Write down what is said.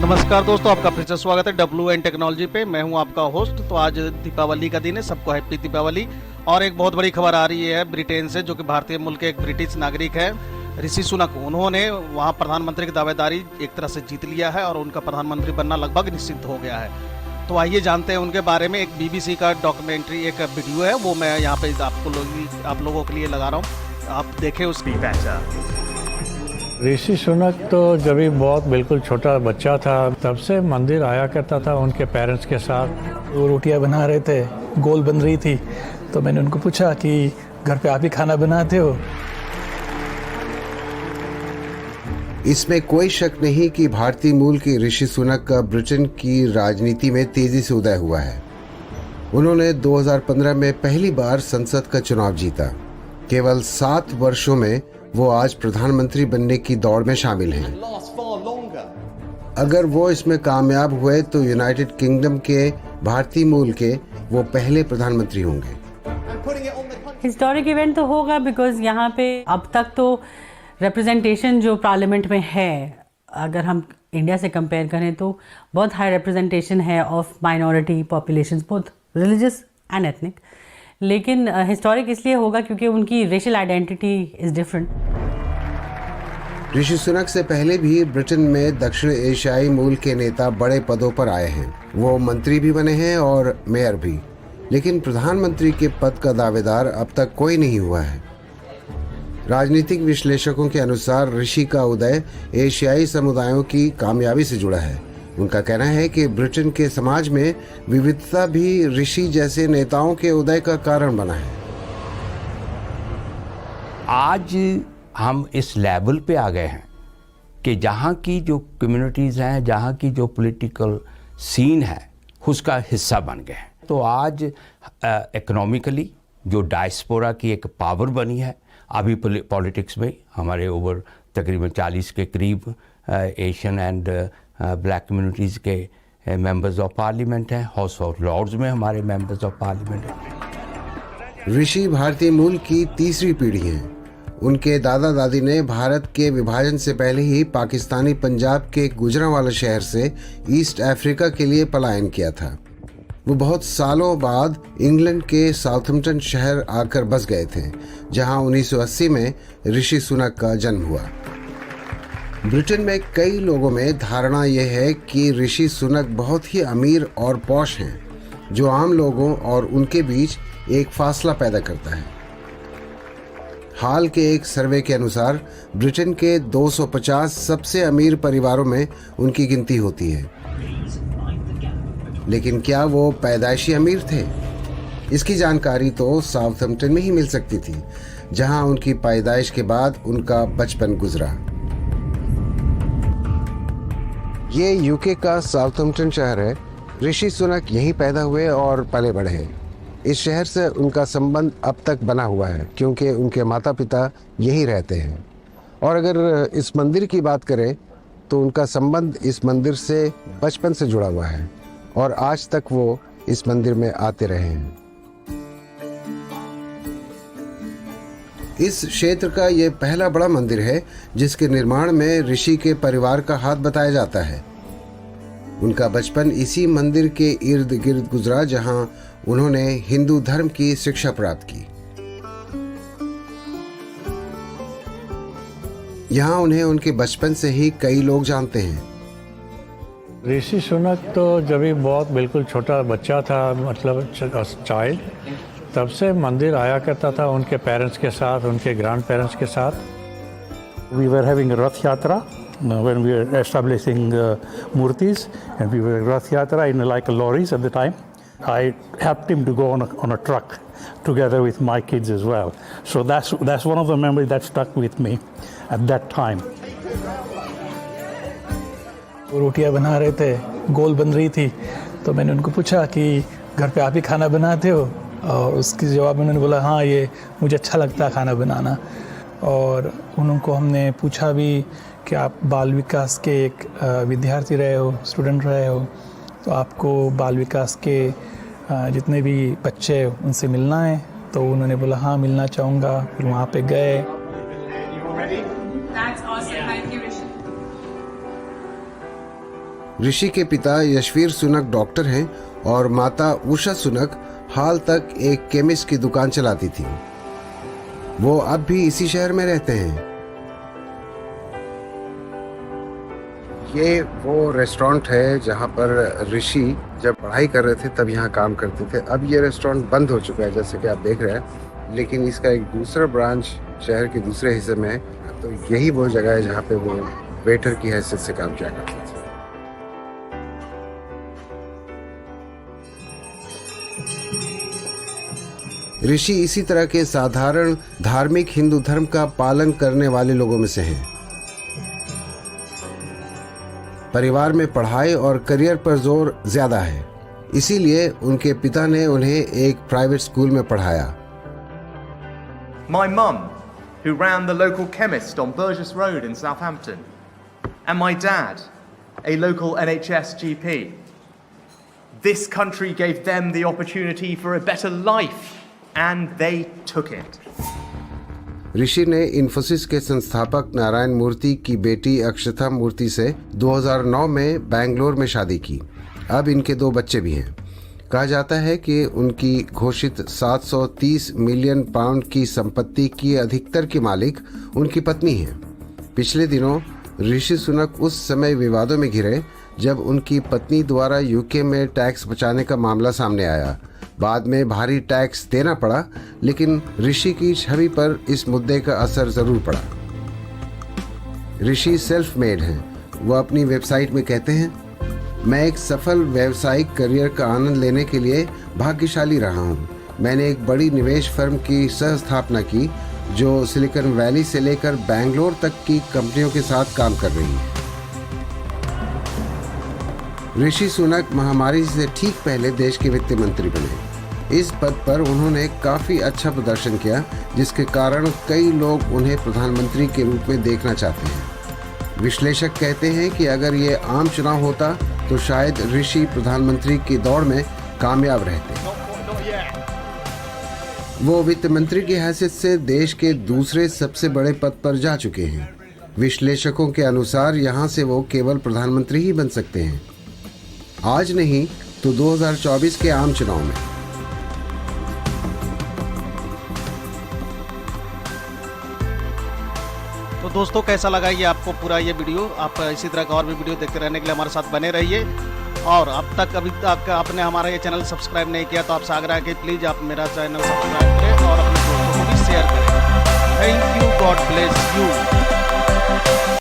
नमस्कार दोस्तों, आपका फिर से स्वागत है WN टेक्नोलॉजी पे। मैं हूं आपका होस्ट। तो आज दीपावली का दिन है, सबको हैप्पी दीपावली। और एक बहुत बड़ी खबर आ रही है ब्रिटेन से, जो कि भारतीय मूल के एक ब्रिटिश नागरिक है, ऋषि सुनक। उन्होंने वहां प्रधानमंत्री की दावेदारी एक तरह से जीत लिया है और उनका प्रधानमंत्री बनना लगभग निश्चित हो गया है। तो आइए जानते हैं उनके बारे में। एक BBC का डॉक्यूमेंट्री, एक वीडियो है, वो मैं यहाँ पे आप लोगों के लिए लगा रहा हूँ, आप देखें उसकी पहचान। ऋषि सुनक तो जब भी बहुत बिल्कुल छोटा बच्चा था तब से मंदिर आया करता था उनके पेरेंट्स के साथ। वो रोटियां बना रहे थे, गोल बन रही थी, तो मैंने उनको पूछा कि घर पे आप ही खाना बनाते हो? इसमें कोई शक नहीं कि भारतीय मूल के ऋषि सुनक का ब्रिटेन की राजनीति में तेजी से उदय हुआ है। उन्होंने 2015 में पहली बार संसद का चुनाव जीता। केवल 7 वर्षों में वो आज प्रधानमंत्री बनने की दौड़ में शामिल हैं। अगर वो इसमें कामयाब हुए तो यूनाइटेड किंगडम के भारतीय मूल के वो पहले प्रधानमंत्री होंगे। हिस्टोरिक इवेंट तो होगा, बिकॉज यहाँ पे अब तक तो रिप्रेजेंटेशन जो पार्लियामेंट में है, अगर हम इंडिया से कंपेयर करें तो बहुत हाई रिप्रेजेंटेशन है of minority populations, both religious and ethnic. लेकिन हिस्टोरिक इसलिए होगा क्योंकि उनकी racial identity is different. Rishi Sunak से पहले भी ब्रिटेन में दक्षिण एशियाई मूल के नेता बड़े पदों पर आए हैं। वो मंत्री भी बने हैं और मेयर भी, लेकिन प्रधानमंत्री के पद का दावेदार अब तक कोई नहीं हुआ है। राजनीतिक विश्लेषकों के अनुसार ऋषि का उदय एशियाई समुदायों की कामयाबी से जुड़ा है। उनका कहना है कि ब्रिटेन के समाज में विविधता भी ऋषि जैसे नेताओं के उदय का कारण बना है। आज हम इस लेवल पे आ गए हैं कि जहाँ की जो कम्युनिटीज़ हैं, जहाँ की जो पॉलिटिकल सीन है, उसका हिस्सा बन गए हैं। तो आज इकोनॉमिकली जो डायस्पोरा की एक पावर बनी है, अभी पॉलिटिक्स में हमारे ओवर तकरीबन 40 के करीब एशियन एंड ब्लैक कम्युनिटीज़ के मेंबर्स ऑफ पार्लियामेंट हैं। हाउस ऑफ लॉर्ड्स में हमारे मेंबर्स ऑफ पार्लियामेंट हैं। ऋषि भारतीय मूल की तीसरी पीढ़ी हैं। उनके दादा दादी ने भारत के विभाजन से पहले ही पाकिस्तानी पंजाब के गुजरांवाला शहर से ईस्ट अफ्रीका के लिए पलायन किया था। वो बहुत सालों बाद इंग्लैंड के साउथम्पटन शहर आकर बस गए थे, जहां 1980 में ऋषि सुनक का जन्म हुआ। ब्रिटेन में कई लोगों में धारणा यह है कि ऋषि सुनक बहुत ही अमीर और पॉश हैं, जो आम लोगों और उनके बीच एक फासला पैदा करता है। हाल के एक सर्वे के अनुसार ब्रिटेन के 250 सबसे अमीर परिवारों में उनकी गिनती होती है। लेकिन क्या वो पैदाइशी अमीर थे? इसकी जानकारी तो साउथम्पटन में ही मिल सकती थी, जहां उनकी पैदाइश के बाद उनका बचपन गुजरा। ये यूके का साउथम्पटन शहर है। ऋषि सुनक यहीं पैदा हुए और पले बढ़े हैं। इस शहर से उनका संबंध अब तक बना हुआ है, क्योंकि उनके माता पिता यहीं रहते हैं। और अगर इस मंदिर की बात करें तो उनका संबंध इस मंदिर से बचपन से जुड़ा हुआ है और आज तक वो इस मंदिर में आते रहे हैं। इस क्षेत्र का ये पहला बड़ा मंदिर है जिसके निर्माण में ऋषि के परिवार का हाथ बताया जाता है। उनका बचपन इसी मंदिर के इर्द गिर्द गुजरा, जहां उन्होंने हिंदू धर्म की शिक्षा प्राप्त की। यहाँ उन्हें उनके बचपन से ही कई लोग जानते हैं। ऋषि सुनक तो जब भी बहुत बिल्कुल छोटा बच्चा था, मतलब चाइल्ड, तब से मंदिर आया करता था उनके पेरेंट्स के साथ, उनके ग्रैंड पेरेंट्स के साथ। वी वर हैविंग रथ यात्रा when we were establishing murtis, and we were rath yatra in like lorries at the time. I helped him to go on a truck together with my kids as well. So that's one of the memories that stuck with me at that time. वो रोटियां बना रहे थे, गोल बन रही थी, तो मैंने उनको पूछा कि घर पे आप ही खाना बनाते हो? और उसके जवाब में उन्होंने बोला हाँ, ये मुझे अच्छा लगता है खाना बनाना। और उनको हमने पूछा भी कि आप बाल विकास के एक विद्यार्थी रहे हो, स्टूडेंट रहे हो, तो आपको बाल विकास के जितने भी बच्चे उनसे मिलना है? तो उन्होंने बोला हाँ, मिलना चाहूँगा। फिर वहाँ पे गए। ऋषि के पिता यशवीर सुनक डॉक्टर हैं और माता उषा सुनक हाल तक एक केमिस्ट की दुकान चलाती थी। वो अब भी इसी शहर में रहते हैं। ये वो रेस्टोरेंट है जहाँ पर ऋषि जब पढ़ाई कर रहे थे तब यहाँ काम करते थे। अब ये रेस्टोरेंट बंद हो चुका है जैसे कि आप देख रहे हैं, लेकिन इसका एक दूसरा ब्रांच शहर के दूसरे हिस्से में है। तो यही वो जगह है जहाँ पे वो वेटर की हैसियत से काम किया करते थे। ऋषि इसी तरह के साधारण धार्मिक हिंदू धर्म का पालन करने वाले लोगों में से हैं। परिवार में पढ़ाई और करियर पर जोर ज्यादा है, इसीलिए उनके पिता ने उन्हें एक प्राइवेट स्कूल में पढ़ाया। My mum, who ran the local chemist on Burgess Road in Southampton, and my dad, a local NHS GP. This country gave them the opportunity for a better life, and they took it. ऋषि ने इन्फोसिस के संस्थापक नारायण मूर्ति की बेटी अक्षता मूर्ति से 2009 में बेंगलोर में शादी की। अब इनके 2 बच्चे भी हैं। कहा जाता है कि उनकी घोषित 730 मिलियन पाउंड की संपत्ति की अधिकतर की मालिक उनकी पत्नी है। पिछले दिनों ऋषि सुनक उस समय विवादों में घिरे जब उनकी पत्नी द्वारा यूके में टैक्स बचाने का मामला सामने आया। बाद में भारी टैक्स देना पड़ा, लेकिन ऋषि की छवि पर इस मुद्दे का असर जरूर पड़ा। ऋषि सेल्फ मेड हैं। वो अपनी वेबसाइट में कहते हैं, मैं एक सफल व्यावसायिक करियर का आनंद लेने के लिए भाग्यशाली रहा हूँ। मैंने एक बड़ी निवेश फर्म की सह स्थापना की जो सिलिकॉन वैली से लेकर बेंगलोर तक की कंपनियों के साथ काम कर रही है। ऋषि सुनक महामारी से ठीक पहले देश के वित्त मंत्री बने। इस पद पर उन्होंने काफी अच्छा प्रदर्शन किया, जिसके कारण कई लोग उन्हें प्रधानमंत्री के रूप में देखना चाहते हैं। विश्लेषक कहते हैं कि अगर ये आम चुनाव होता तो शायद ऋषि प्रधानमंत्री की दौड़ में कामयाब रहते। वो वित्त मंत्री की हैसियत से देश के दूसरे सबसे बड़े पद पर जा चुके हैं। विश्लेषकों के अनुसार यहाँ से वो केवल प्रधानमंत्री ही बन सकते हैं, आज नहीं तो 2024 के आम चुनाव में। तो दोस्तों, कैसा लगा ये आपको पूरा ये वीडियो? आप इसी तरह का और भी वीडियो देखते रहने के लिए हमारे साथ बने रहिए। और अभी तक आपने हमारा ये चैनल सब्सक्राइब नहीं किया तो आपसे आग्रह है कि प्लीज़ आप मेरा चैनल सब्सक्राइब करें और अपने दोस्तों को भी शेयर करें। Thank you, God bless you.